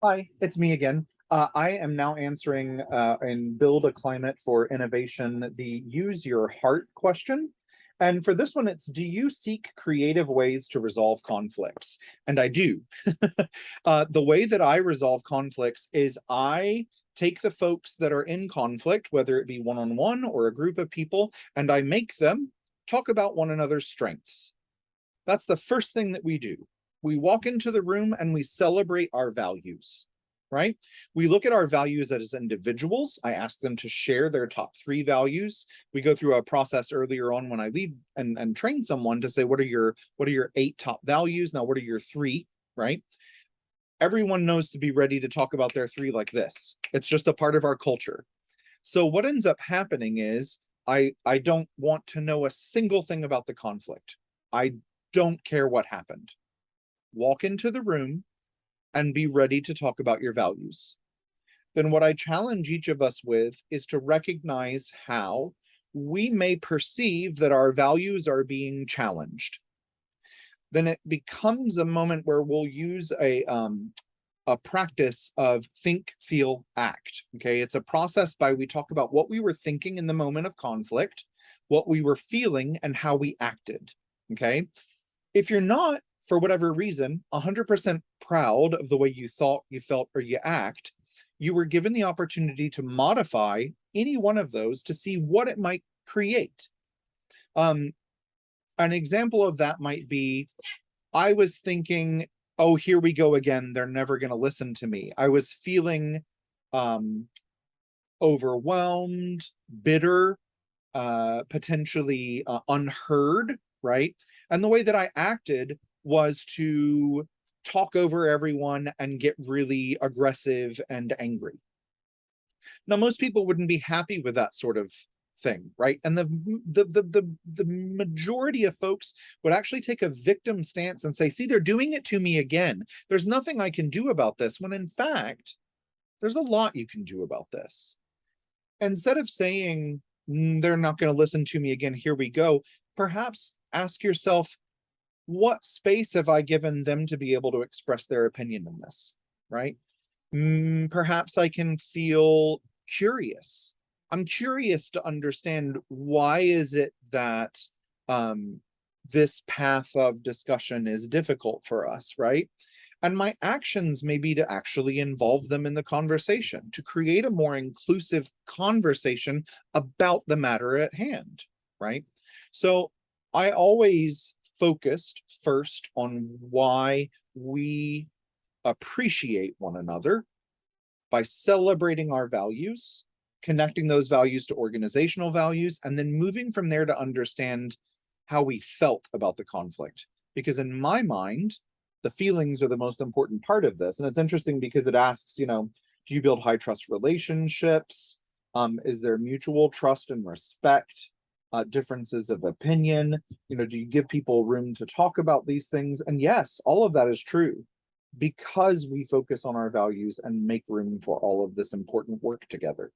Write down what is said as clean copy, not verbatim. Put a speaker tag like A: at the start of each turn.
A: Hi, it's me again. I am now answering in Build a Climate for Innovation, the Use Your Heart question. And for this one, it's, do you seek creative ways to resolve conflicts? And I do. The way that I resolve conflicts is I take the folks that are in conflict, whether it be one-on-one or a group of people, and I make them talk about one another's strengths. That's the first thing that we do. We walk into the room and we celebrate our values, right? We look at our values as individuals. I ask them to share their top 3 values. We go through a process earlier on when I lead and train someone to say, what are your 8 top values? Now, what are your 3, right? Everyone knows to be ready to talk about their 3 like this. It's just a part of our culture. So what ends up happening is I don't want to know a single thing about the conflict. I don't care what happened. Walk into the room and be ready to talk about your values. Then what I challenge each of us with is to recognize how we may perceive that our values are being challenged. Then it becomes a moment where we'll use a practice of think, feel, act. Okay, it's a process by we talk about what we were thinking in the moment of conflict, what we were feeling, and how we acted. Okay, if you're not, for whatever reason, 100% proud of the way you thought, you felt, or you act, you were given the opportunity to modify any one of those to see what it might create. An example of that might be, I was thinking, oh, here we go again, they're never going to listen to me. I was feeling overwhelmed, bitter, potentially unheard, right? And the way that I acted was to talk over everyone and get really aggressive and angry. Now, most people wouldn't be happy with that sort of thing, right? And the majority of folks would actually take a victim stance and say, see, they're doing it to me again. There's nothing I can do about this, when in fact, there's a lot you can do about this. Instead of saying, they're not going to listen to me again, here we go, perhaps ask yourself, what space have I given them to be able to express their opinion in this, right? Perhaps I can feel curious. I'm curious to understand, why is it that this path of discussion is difficult for us, right? And my actions may be to actually involve them in the conversation, to create a more inclusive conversation about the matter at hand, right? So I always focused first on why we appreciate one another by celebrating our values, connecting those values to organizational values, and then moving from there to understand how we felt about the conflict. Because in my mind, the feelings are the most important part of this. And it's interesting because it asks, do you build high trust relationships? Is there mutual trust and respect? Differences of opinion? Do you give people room to talk about these things? And yes, all of that is true, because we focus on our values and make room for all of this important work together.